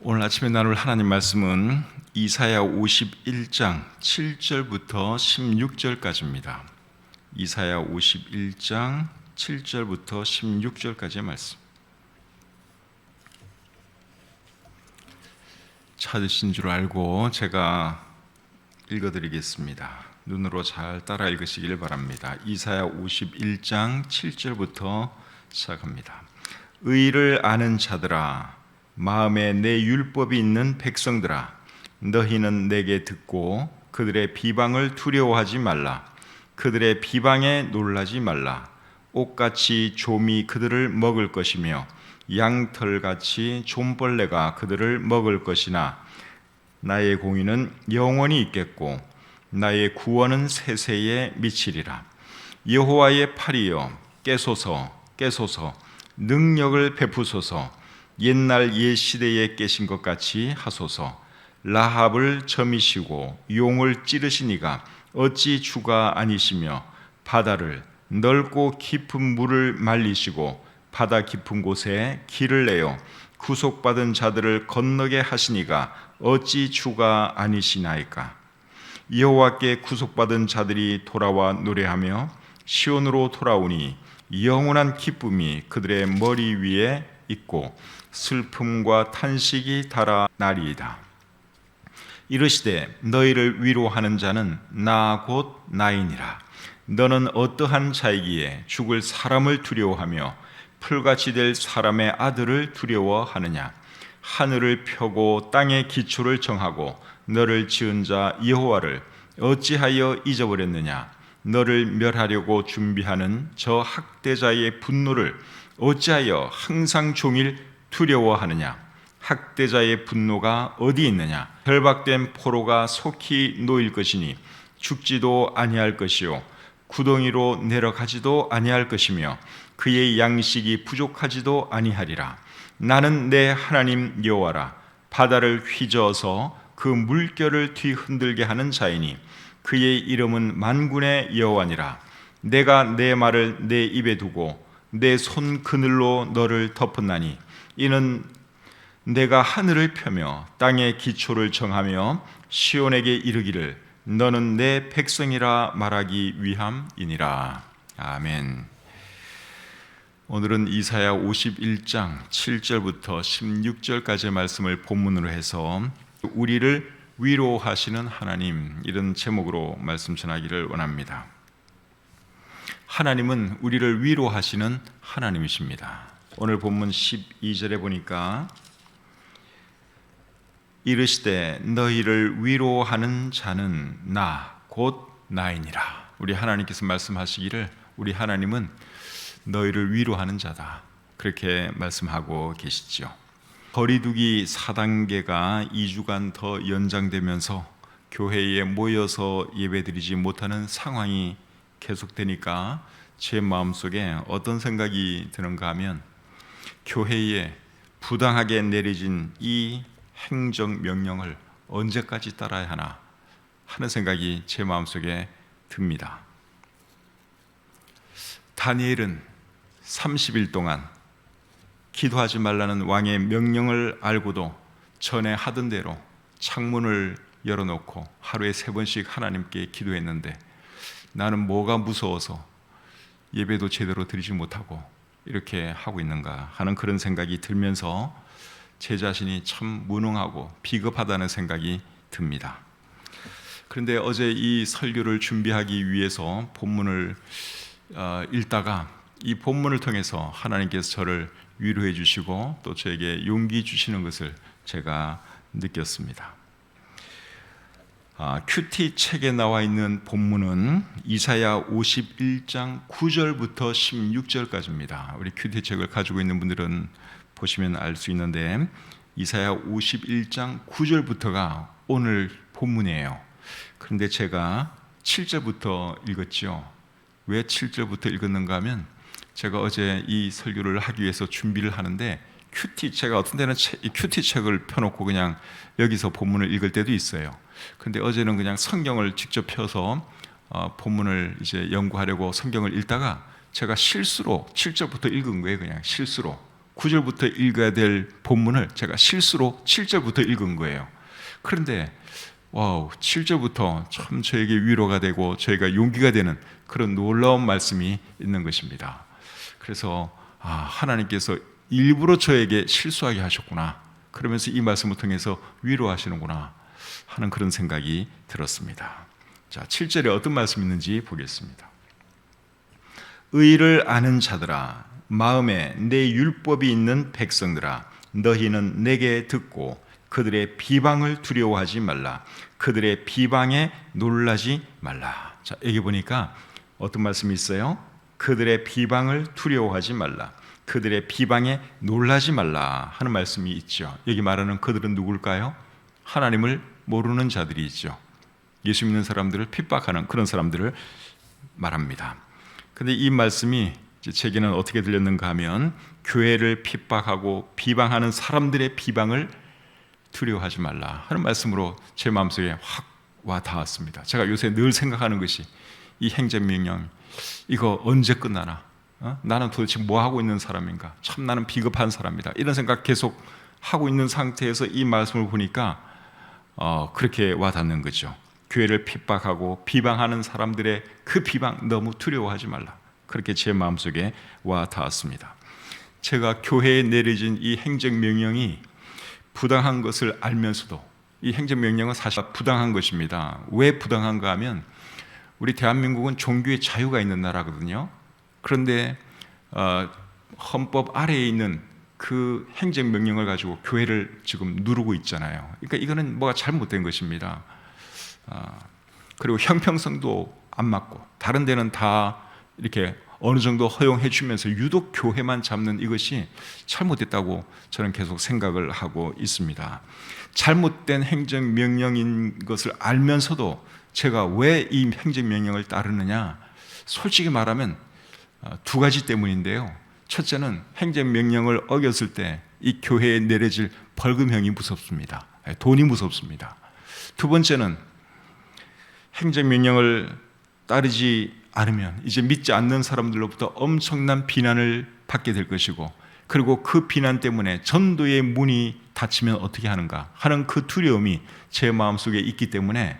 오늘 아침에 나눌 하나님 말씀은 이사야 51장 7절부터 16절까지입니다. 이사야 51장 7절부터 16절까지의 말씀. 찾으신 줄 알고 제가 읽어드리겠습니다. 눈으로 잘 따라 읽으시길 바랍니다. 이사야 51장 7절부터 시작합니다. 의를 아는 자들아, 마음에 내 율법이 있는 백성들아, 너희는 내게 듣고 그들의 비방을 두려워하지 말라. 그들의 비방에 놀라지 말라. 옥같이 좀이 그들을 먹을 것이며 양털같이 좀벌레가 그들을 먹을 것이나 나의 공의는 영원히 있겠고 나의 구원은 세세에 미치리라. 여호와의 팔이여, 깨소서 깨소서, 능력을 베푸소서. 옛날 옛 시대에 깨신 것 같이 하소서. 라합을 점이시고 용을 찌르시니가 어찌 주가 아니시며 바다를 넓고 깊은 물을 말리시고 바다 깊은 곳에 길을 내어 구속받은 자들을 건너게 하시니가 어찌 주가 아니시나이까. 여호와께 구속받은 자들이 돌아와 노래하며 시온으로 돌아오니 영원한 기쁨이 그들의 머리 위에 있고 슬픔과 탄식이 달아나리이다. 이르시되 너희를 위로하는 자는 나 곧 나이니라. 너는 어떠한 자이기에 죽을 사람을 두려워하며 풀같이 될 사람의 아들을 두려워하느냐. 하늘을 펴고 땅의 기초를 정하고 너를 지은 자 여호와를 어찌하여 잊어버렸느냐. 너를 멸하려고 준비하는 저 학대자의 분노를 어찌하여 항상 종일 두려워하느냐. 학대자의 분노가 어디 있느냐. 결박된 포로가 속히 놓일 것이니 죽지도 아니할 것이요 구덩이로 내려가지도 아니할 것이며 그의 양식이 부족하지도 아니하리라. 나는 내 하나님 여호와라. 바다를 휘저어서 그 물결을 뒤흔들게 하는 자이니 그의 이름은 만군의 여호와니라. 내가 내 말을 내 입에 두고 내 손 그늘로 너를 덮었나니 이는 내가 하늘을 펴며 땅의 기초를 정하며 시온에게 이르기를 너는 내 백성이라 말하기 위함이니라. 아멘. 오늘은 이사야 51장 7절부터 16절까지의 말씀을 본문으로 해서 우리를 위로하시는 하나님, 이런 제목으로 말씀 전하기를 원합니다. 하나님은 우리를 위로하시는 하나님이십니다. 오늘 본문 12절에 보니까 이르시되 너희를 위로하는 자는 나 곧 나이니라. 우리 하나님께서 말씀하시기를 우리 하나님은 너희를 위로하는 자다, 그렇게 말씀하고 계시죠. 거리두기 4단계가 2주간 더 연장되면서 교회에 모여서 예배드리지 못하는 상황이 계속되니까 제 마음속에 어떤 생각이 드는가 하면 교회에 부당하게 내려진 이 행정명령을 언제까지 따라야 하나 하는 생각이 제 마음속에 듭니다. 다니엘은 30일 동안 기도하지 말라는 왕의 명령을 알고도 전에 하던 대로 창문을 열어놓고 하루에 3번씩 하나님께 기도했는데 나는 뭐가 무서워서 예배도 제대로 드리지 못하고 이렇게 하고 있는가 하는 그런 생각이 들면서 제 자신이 참 무능하고 비겁하다는 생각이 듭니다. 그런데 어제 이 설교를 준비하기 위해서 본문을 읽다가 이 본문을 통해서 하나님께서 저를 위로해 주시고 또 저에게 용기 주시는 것을 제가 느꼈습니다. 큐티 책에 나와 있는 본문은 이사야 51장 9절부터 16절까지입니다. 우리 큐티 책을 가지고 있는 분들은 보시면 알 수 있는데 이사야 51장 9절부터가 오늘 본문이에요. 그런데 제가 7절부터 읽었죠. 왜 7절부터 읽었는가 하면 제가 어제 이 설교를 하기 위해서 준비를 하는데 큐티 제가 어떤 데는 이 큐티 책을 펴놓고 그냥 여기서 본문을 읽을 때도 있어요. 근데 어제는 그냥 성경을 직접 펴서 본문을 이제 연구하려고 성경을 읽다가 제가 실수로 7절부터 읽은 거예요. 그냥 실수로. 9절부터 읽어야 될 본문을 제가 실수로 7절부터 읽은 거예요. 그런데 7절부터 참 저에게 위로가 되고 저희가 용기가 되는 그런 놀라운 말씀이 있는 것입니다. 그래서 하나님께서 일부러 저에게 실수하게 하셨구나, 그러면서 이 말씀을 통해서 위로하시는구나 하는 그런 생각이 들었습니다. 자, 7절에 어떤 말씀이 있는지 보겠습니다. 의를 아는 자들아, 마음에 내 율법이 있는 백성들아, 너희는 내게 듣고 그들의 비방을 두려워하지 말라. 그들의 비방에 놀라지 말라. 자, 여기 보니까 어떤 말씀이 있어요? 그들의 비방을 두려워하지 말라. 그들의 비방에 놀라지 말라 하는 말씀이 있죠. 여기 말하는 그들은 누굴까요? 하나님을 모르는 자들이 있죠. 예수 믿는 사람들을 핍박하는 그런 사람들을 말합니다. 그런데 이 말씀이 제게는 어떻게 들렸는가 하면, 교회를 핍박하고 비방하는 사람들의 비방을 두려워하지 말라 하는 말씀으로 제 마음속에 확 와 닿았습니다. 제가 요새 늘 생각하는 것이, 이 행정명령 이거 언제 끝나나? 나는 도대체 뭐 하고 있는 사람인가? 참 나는 비겁한 사람이다, 이런 생각 계속 하고 있는 상태에서 이 말씀을 보니까 그렇게 와 닿는 거죠. 교회를 핍박하고 비방하는 사람들의 그 비방 너무 두려워하지 말라, 그렇게 제 마음속에 와 닿았습니다. 제가 교회에 내려진 이 행정명령이 부당한 것을 알면서도, 이 행정명령은 사실 부당한 것입니다. 왜 부당한가 하면, 우리 대한민국은 종교의 자유가 있는 나라거든요. 그런데 헌법 아래에 있는 그 행정명령을 가지고 교회를 지금 누르고 있잖아요. 그러니까 이거는 뭐가 잘못된 것입니다. 그리고 형평성도 안 맞고, 다른 데는 다 이렇게 어느 정도 허용해 주면서 유독 교회만 잡는 이것이 잘못됐다고 저는 계속 생각을 하고 있습니다. 잘못된 행정명령인 것을 알면서도 제가 왜 이 행정명령을 따르느냐, 솔직히 말하면 두 가지 때문인데요. 첫째는 행정명령을 어겼을 때 이 교회에 내려질 벌금형이 무섭습니다. 돈이 무섭습니다. 두 번째는 행정명령을 따르지 않으면 이제 믿지 않는 사람들로부터 엄청난 비난을 받게 될 것이고, 그리고 그 비난 때문에 전도의 문이 닫히면 어떻게 하는가 하는 그 두려움이 제 마음속에 있기 때문에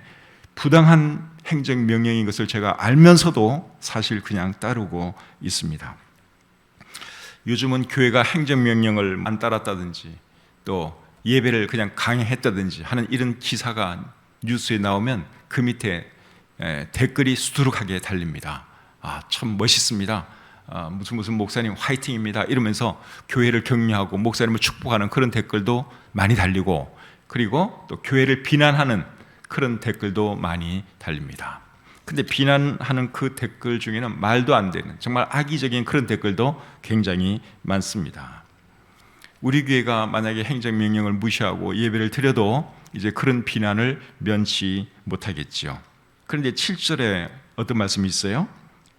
부당한 행정명령인 것을 제가 알면서도 사실 그냥 따르고 있습니다. 요즘은 교회가 행정명령을 안 따랐다든지 또 예배를 그냥 강행했다든지 하는 이런 기사가 뉴스에 나오면 그 밑에 댓글이 수두룩하게 달립니다. 참 멋있습니다. 무슨 목사님 화이팅입니다, 이러면서 교회를 격려하고 목사님을 축복하는 그런 댓글도 많이 달리고, 그리고 또 교회를 비난하는 그런 댓글도 많이 달립니다. 근데 비난하는 그 댓글 중에는 말도 안 되는 정말 악의적인 그런 댓글도 굉장히 많습니다. 우리 교회가 만약에 행정명령을 무시하고 예배를 드려도 이제 그런 비난을 면치 못하겠지요. 그런데 7절에 어떤 말씀이 있어요?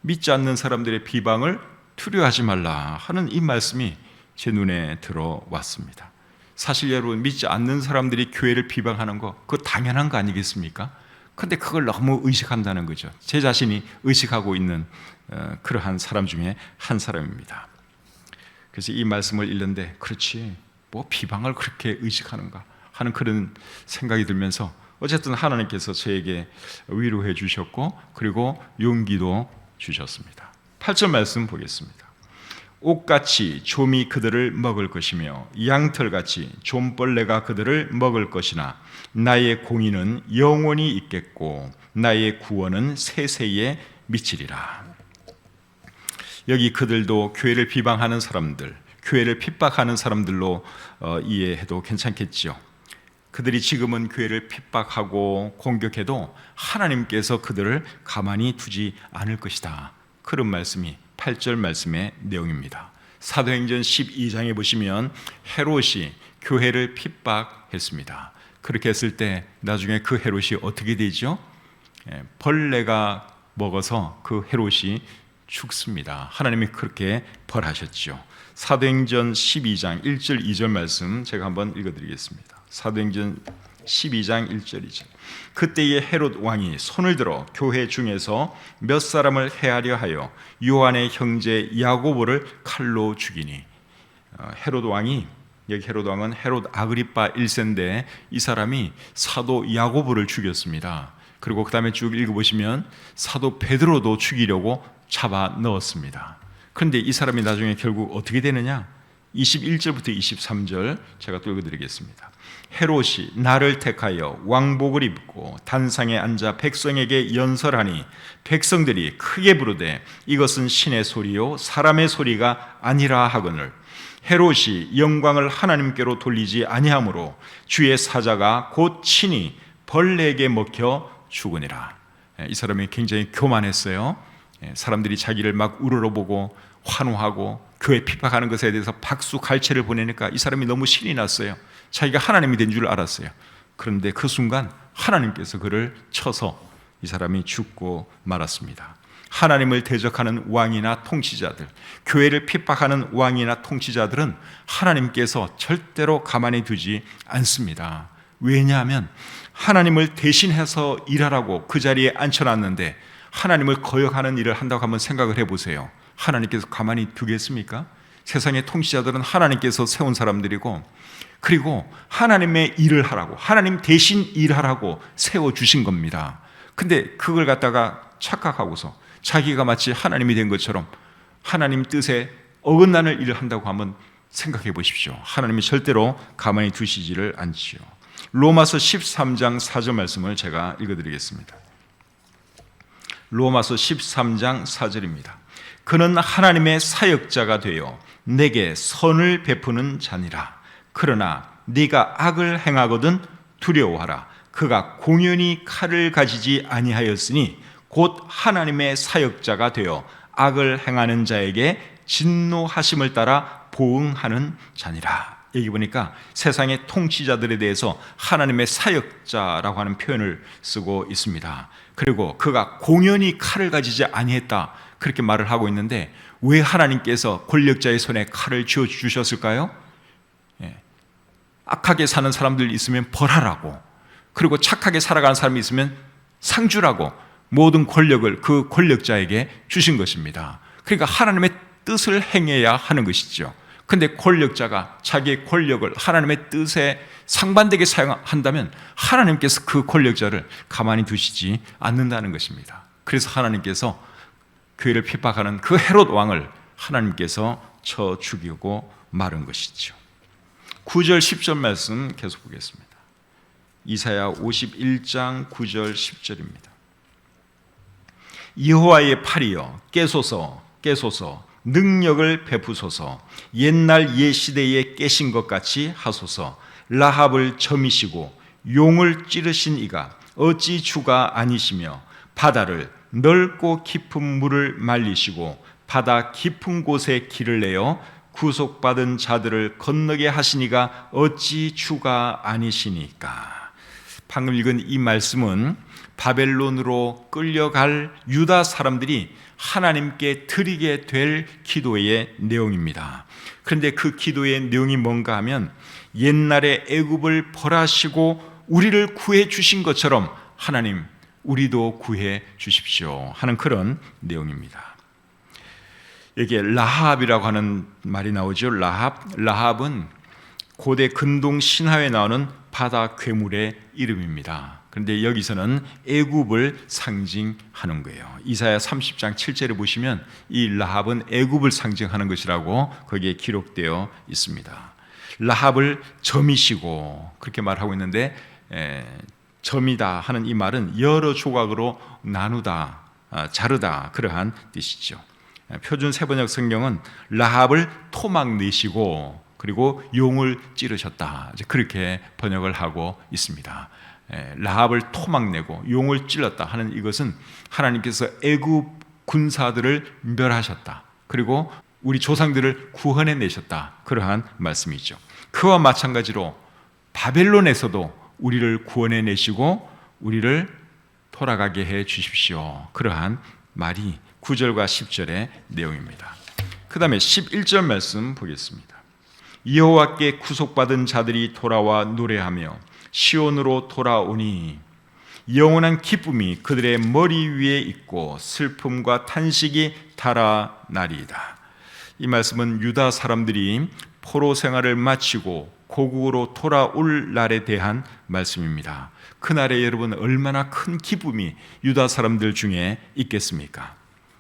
믿지 않는 사람들의 비방을 두려워하지 말라 하는 이 말씀이 제 눈에 들어왔습니다. 사실 여러분, 믿지 않는 사람들이 교회를 비방하는 거, 그거 당연한 거 아니겠습니까? 그런데 그걸 너무 의식한다는 거죠. 제 자신이 의식하고 있는 그러한 사람 중에 한 사람입니다. 그래서 이 말씀을 읽는데, 그렇지, 뭐 비방을 그렇게 의식하는가 하는 그런 생각이 들면서, 어쨌든 하나님께서 저에게 위로해 주셨고, 그리고 용기도 주셨습니다. 8절 말씀 보겠습니다. 옥같이 좀이 그들을 먹을 것이며 양털같이 좀벌레가 그들을 먹을 것이나 나의 공의는 영원히 있겠고 나의 구원은 세세에 미치리라. 여기 그들도 교회를 비방하는 사람들, 교회를 핍박하는 사람들로 이해해도 괜찮겠지요. 그들이 지금은 교회를 핍박하고 공격해도 하나님께서 그들을 가만히 두지 않을 것이다, 그런 말씀이 8절 말씀의 내용입니다. 사도행전 12장에 보시면 헤롯이 교회를 핍박했습니다. 그렇게 했을 때 나중에 그 헤롯이 어떻게 되죠? 벌레가 먹어서 그 헤롯이 죽습니다. 하나님이 그렇게 벌하셨죠. 사도행전 12장 1절 2절 말씀 제가 한번 읽어드리겠습니다. 사도행전 12장 1절 2절. 그때의 헤롯 왕이 손을 들어 교회 중에서 몇 사람을 해하려 하여 요한의 형제 야고보를 칼로 죽이니, 헤롯 왕이, 여기 헤롯 왕은 헤롯 아그리파 1세인데 이 사람이 사도 야고보를 죽였습니다. 그리고 그 다음에 쭉 읽어보시면 사도 베드로도 죽이려고 잡아 넣었습니다. 그런데 이 사람이 나중에 결국 어떻게 되느냐? 21절부터 23절 제가 또 읽어드리겠습니다. 헤롯이 나를 택하여 왕복을 입고 단상에 앉아 백성에게 연설하니 백성들이 크게 부르되 이것은 신의 소리요 사람의 소리가 아니라 하거늘 헤롯이 영광을 하나님께로 돌리지 아니하므로 주의 사자가 곧 친히 벌레에게 먹혀 죽으니라. 이 사람이 굉장히 교만했어요. 사람들이 자기를 막 우러러보고 환호하고 교회 핍박하는 것에 대해서 박수 갈채를 보내니까 이 사람이 너무 신이 났어요. 자기가 하나님이 된 줄 알았어요. 그런데 그 순간 하나님께서 그를 쳐서 이 사람이 죽고 말았습니다. 하나님을 대적하는 왕이나 통치자들, 교회를 핍박하는 왕이나 통치자들은 하나님께서 절대로 가만히 두지 않습니다. 왜냐하면 하나님을 대신해서 일하라고 그 자리에 앉혀놨는데 하나님을 거역하는 일을 한다고 한번 생각을 해보세요. 하나님께서 가만히 두겠습니까? 세상의 통치자들은 하나님께서 세운 사람들이고, 그리고 하나님의 일을 하라고, 하나님 대신 일하라고 세워주신 겁니다. 근데 그걸 갖다가 착각하고서 자기가 마치 하나님이 된 것처럼 하나님 뜻에 어긋나는 일을 한다고 한번 생각해 보십시오. 하나님이 절대로 가만히 두시지를 않지요. 로마서 13장 4절 말씀을 제가 읽어드리겠습니다. 로마서 13장 4절입니다. 그는 하나님의 사역자가 되어 내게 선을 베푸는 자니라. 그러나 네가 악을 행하거든 두려워하라. 그가 공연히 칼을 가지지 아니하였으니 곧 하나님의 사역자가 되어 악을 행하는 자에게 진노하심을 따라 보응하는 자니라. 여기 보니까 세상의 통치자들에 대해서 하나님의 사역자라고 하는 표현을 쓰고 있습니다. 그리고 그가 공연히 칼을 가지지 아니했다 그렇게 말을 하고 있는데, 왜 하나님께서 권력자의 손에 칼을 쥐어 주셨을까요? 악하게 사는 사람들 있으면 벌하라고, 그리고 착하게 살아가는 사람이 있으면 상주라고 모든 권력을 그 권력자에게 주신 것입니다. 그러니까 하나님의 뜻을 행해야 하는 것이죠. 근데 권력자가 자기의 권력을 하나님의 뜻에 상반되게 사용한다면 하나님께서 그 권력자를 가만히 두시지 않는다는 것입니다. 그래서 하나님께서 교회를 핍박하는 그 헤롯 왕을 하나님께서 쳐 죽이고 마른 것이죠. 9절 10절 말씀 계속 보겠습니다. 이사야 51장 9절 10절입니다. 여호와의 팔이여 깨소서 깨소서 능력을 베푸소서 옛날 옛시대에 깨신 것 같이 하소서. 라합을 점이시고 용을 찌르신 이가 어찌 주가 아니시며 바다를 넓고 깊은 물을 말리시고 바다 깊은 곳에 길을 내어 구속받은 자들을 건너게 하시니가 어찌 주가 아니시니까. 방금 읽은 이 말씀은 바벨론으로 끌려갈 유다 사람들이 하나님께 드리게 될 기도의 내용입니다. 그런데 그 기도의 내용이 뭔가 하면 옛날에 애굽을 벌하시고 우리를 구해 주신 것처럼 하나님 우리도 구해 주십시오 하는 그런 내용입니다. 여기에 라합이라고 하는 말이 나오죠. 라합은 고대 근동 신화에 나오는 바다 괴물의 이름입니다. 그런데 여기서는 애굽을 상징하는 거예요. 이사야 30장 7절에 보시면 이 라합은 애굽을 상징하는 것이라고 거기에 기록되어 있습니다. 라합을 점이시고 그렇게 말하고 있는데, 점이다 하는 이 말은 여러 조각으로 나누다, 자르다 그러한 뜻이죠. 표준 세번역 성경은 라합을 토막 내시고 그리고 용을 찌르셨다 그렇게 번역을 하고 있습니다. 라합을 토막 내고 용을 찔렀다 하는 이것은 하나님께서 애굽 군사들을 멸하셨다, 그리고 우리 조상들을 구원해 내셨다 그러한 말씀이죠. 그와 마찬가지로 바벨론에서도 우리를 구원해 내시고 우리를 돌아가게 해 주십시오 그러한 말이 9절과 10절의 내용입니다. 그 다음에 11절 말씀 보겠습니다. 여호와께 구속받은 자들이 돌아와 노래하며 시온으로 돌아오니 영원한 기쁨이 그들의 머리 위에 있고 슬픔과 탄식이 달아나리이다. 이 말씀은 유다 사람들이 포로 생활을 마치고 고국으로 돌아올 날에 대한 말씀입니다. 그날에 여러분 얼마나 큰 기쁨이 유다 사람들 중에 있겠습니까?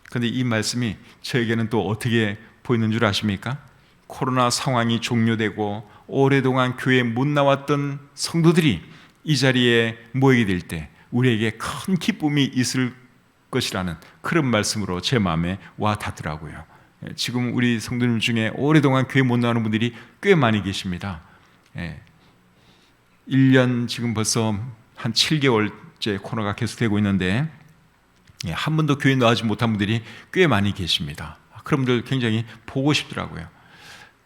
그런데 이 말씀이 저에게는 또 어떻게 보이는 줄 아십니까? 코로나 상황이 종료되고 오랫동안 교회에 못 나왔던 성도들이 이 자리에 모이게 될 때 우리에게 큰 기쁨이 있을 것이라는 그런 말씀으로 제 마음에 와 닿더라고요. 지금 우리 성도님 중에 오랫동안 교회 못 나오는 분들이 꽤 많이 계십니다. 1년 지금 벌써 한 7개월째 코로나가 계속되고 있는데 한 번도 교회 나오지 못한 분들이 꽤 많이 계십니다. 그런 분들 굉장히 보고 싶더라고요.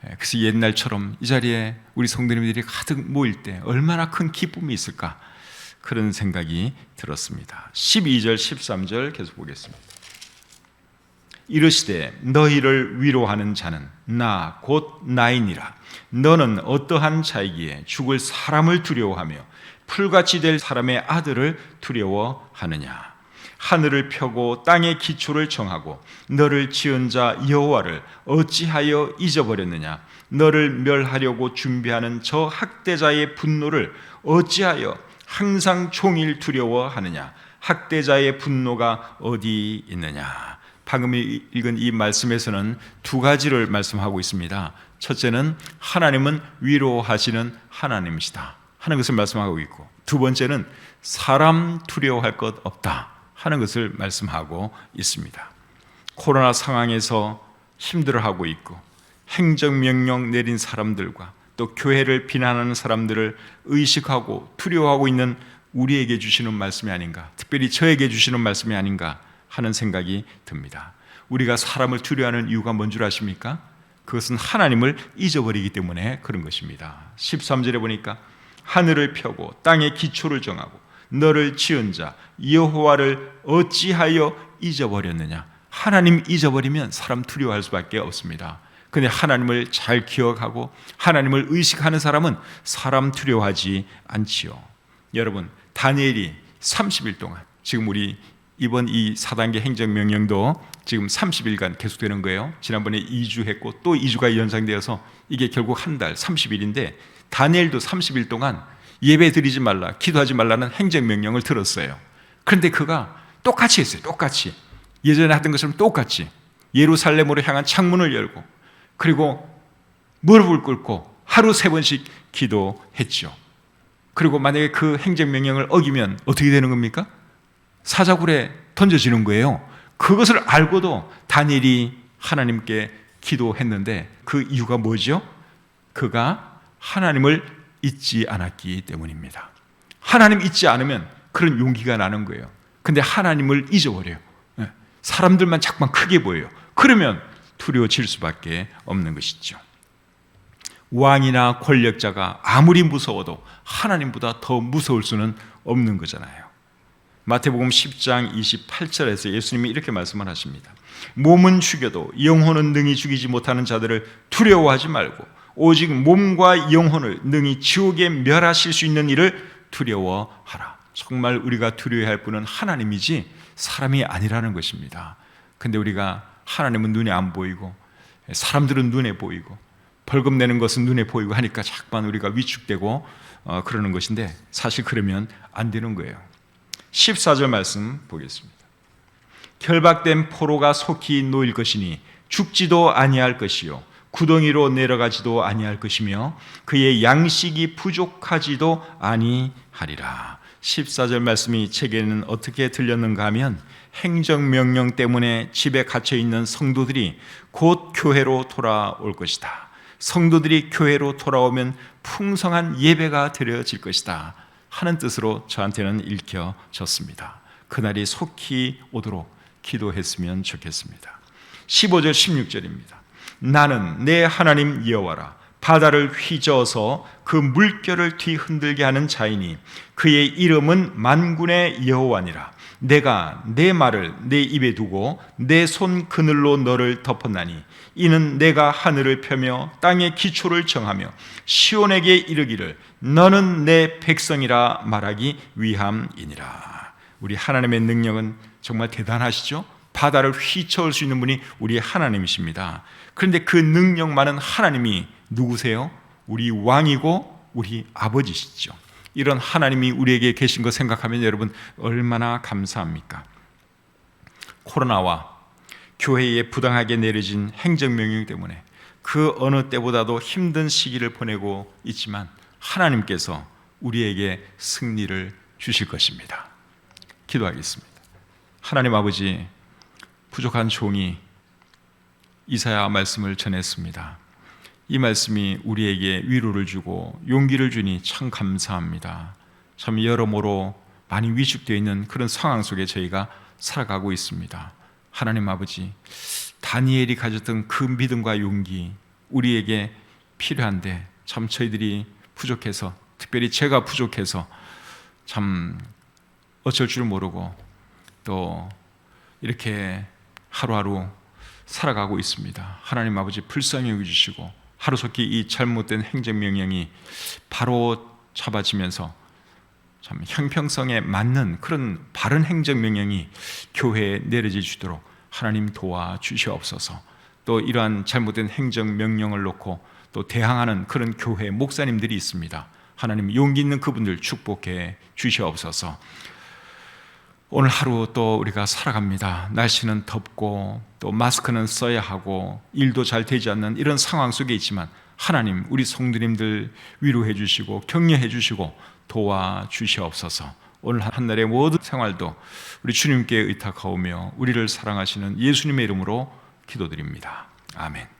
그래서 옛날처럼 이 자리에 우리 성도님들이 가득 모일 때 얼마나 큰 기쁨이 있을까, 그런 생각이 들었습니다. 12절 13절 계속 보겠습니다. 이르시되 너희를 위로하는 자는 나 곧 나이니라. 너는 어떠한 자이기에 죽을 사람을 두려워하며 풀같이 될 사람의 아들을 두려워하느냐. 하늘을 펴고 땅의 기초를 정하고 너를 지은 자 여호와를 어찌하여 잊어버렸느냐. 너를 멸하려고 준비하는 저 학대자의 분노를 어찌하여 항상 종일 두려워하느냐. 학대자의 분노가 어디 있느냐. 방금 읽은 이 말씀에서는 두 가지를 말씀하고 있습니다. 첫째는 하나님은 위로하시는 하나님이시다 하는 것을 말씀하고 있고, 두 번째는 사람 두려워할 것 없다 하는 것을 말씀하고 있습니다. 코로나 상황에서 힘들어하고 있고 행정명령 내린 사람들과 또 교회를 비난하는 사람들을 의식하고 두려워하고 있는 우리에게 주시는 말씀이 아닌가, 특별히 저에게 주시는 말씀이 아닌가 하는 생각이 듭니다. 우리가 사람을 두려워하는 이유가 뭔 줄 아십니까? 그것은 하나님을 잊어버리기 때문에 그런 것입니다. 13절에 보니까 하늘을 펴고 땅의 기초를 정하고 너를 지은 자 여호와를 어찌하여 잊어버렸느냐. 하나님 잊어버리면 사람 두려워할 수밖에 없습니다. 그런데 하나님을 잘 기억하고 하나님을 의식하는 사람은 사람 두려워하지 않지요. 여러분, 다니엘이 30일 동안, 지금 우리 이번 이 4단계 행정명령도 지금 30일간 계속되는 거예요. 지난번에 2주 했고 또 2주가 연장되어서 이게 결국 한 달 30일인데 다니엘도 30일 동안 예배 드리지 말라, 기도하지 말라는 행정명령을 들었어요. 그런데 그가 똑같이 했어요. 똑같이 예전에 하던 것처럼 똑같이 예루살렘으로 향한 창문을 열고 그리고 무릎을 꿇고 하루 3번씩 기도했죠. 그리고 만약에 그 행정명령을 어기면 어떻게 되는 겁니까? 사자굴에 던져지는 거예요. 그것을 알고도 다니엘이 하나님께 기도했는데 그 이유가 뭐죠? 그가 하나님을 잊지 않았기 때문입니다. 하나님 잊지 않으면 그런 용기가 나는 거예요. 근데 하나님을 잊어버려요. 사람들만 자꾸만 크게 보여요. 그러면 두려워질 수밖에 없는 것이죠. 왕이나 권력자가 아무리 무서워도 하나님보다 더 무서울 수는 없는 거잖아요. 마태복음 10장 28절에서 예수님이 이렇게 말씀을 하십니다. 몸은 죽여도 영혼은 능히 죽이지 못하는 자들을 두려워하지 말고 오직 몸과 영혼을 능히 지옥에 멸하실 수 있는 일을 두려워하라. 정말 우리가 두려워할 분은 하나님이지 사람이 아니라는 것입니다. 근데 우리가 하나님은 눈에 안 보이고 사람들은 눈에 보이고 벌금 내는 것은 눈에 보이고 하니까 자꾸만 우리가 위축되고 그러는 것인데 사실 그러면 안 되는 거예요. 14절 말씀 보겠습니다. 결박된 포로가 속히 놓일 것이니 죽지도 아니할 것이요 구덩이로 내려가지도 아니할 것이며 그의 양식이 부족하지도 아니하리라. 14절 말씀이 제게는 어떻게 들렸는가 하면 행정명령 때문에 집에 갇혀있는 성도들이 곧 교회로 돌아올 것이다. 성도들이 교회로 돌아오면 풍성한 예배가 드려질 것이다 하는 뜻으로 저한테는 읽혀졌습니다. 그날이 속히 오도록 기도했으면 좋겠습니다. 15절 16절입니다. 나는 내 하나님 여호와라. 바다를 휘저어서 그 물결을 뒤흔들게 하는 자이니 그의 이름은 만군의 여호와니라. 내가 내 말을 내 입에 두고 내 손 그늘로 너를 덮었나니 이는 내가 하늘을 펴며 땅의 기초를 정하며 시온에게 이르기를 너는 내 백성이라 말하기 위함이니라. 우리 하나님의 능력은 정말 대단하시죠? 바다를 휘저을 수 있는 분이 우리 하나님이십니다. 그런데 그 능력 많은 하나님이 누구세요? 우리 왕이고 우리 아버지시죠. 이런 하나님이 우리에게 계신 거 생각하면 여러분 얼마나 감사합니까? 코로나와 교회에 부당하게 내려진 행정명령 때문에 그 어느 때보다도 힘든 시기를 보내고 있지만 하나님께서 우리에게 승리를 주실 것입니다. 기도하겠습니다. 하나님 아버지, 부족한 종이 이사야 말씀을 전했습니다. 이 말씀이 우리에게 위로를 주고 용기를 주니 참 감사합니다. 참 여러모로 많이 위축되어 있는 그런 상황 속에 저희가 살아가고 있습니다. 하나님 아버지, 다니엘이 가졌던 그 믿음과 용기 우리에게 필요한데 참 저희들이 부족해서, 특별히 제가 부족해서 참 어쩔 줄 모르고 또 이렇게 하루하루 살아가고 있습니다. 하나님 아버지, 불쌍히 여겨주시고 하루속히 이 잘못된 행정명령이 바로 잡아지면서 참 형평성에 맞는 그런 바른 행정명령이 교회에 내려져 주도록 하나님 도와주시옵소서. 또 이러한 잘못된 행정명령을 놓고 또 대항하는 그런 교회 목사님들이 있습니다. 하나님 용기 있는 그분들 축복해 주시옵소서. 오늘 하루 또 우리가 살아갑니다. 날씨는 덥고 또 마스크는 써야 하고 일도 잘 되지 않는 이런 상황 속에 있지만 하나님 우리 성도님들 위로해 주시고 격려해 주시고 도와주시옵소서. 오늘 한날의 모든 생활도 우리 주님께 의탁하오며 우리를 사랑하시는 예수님의 이름으로 기도드립니다. 아멘.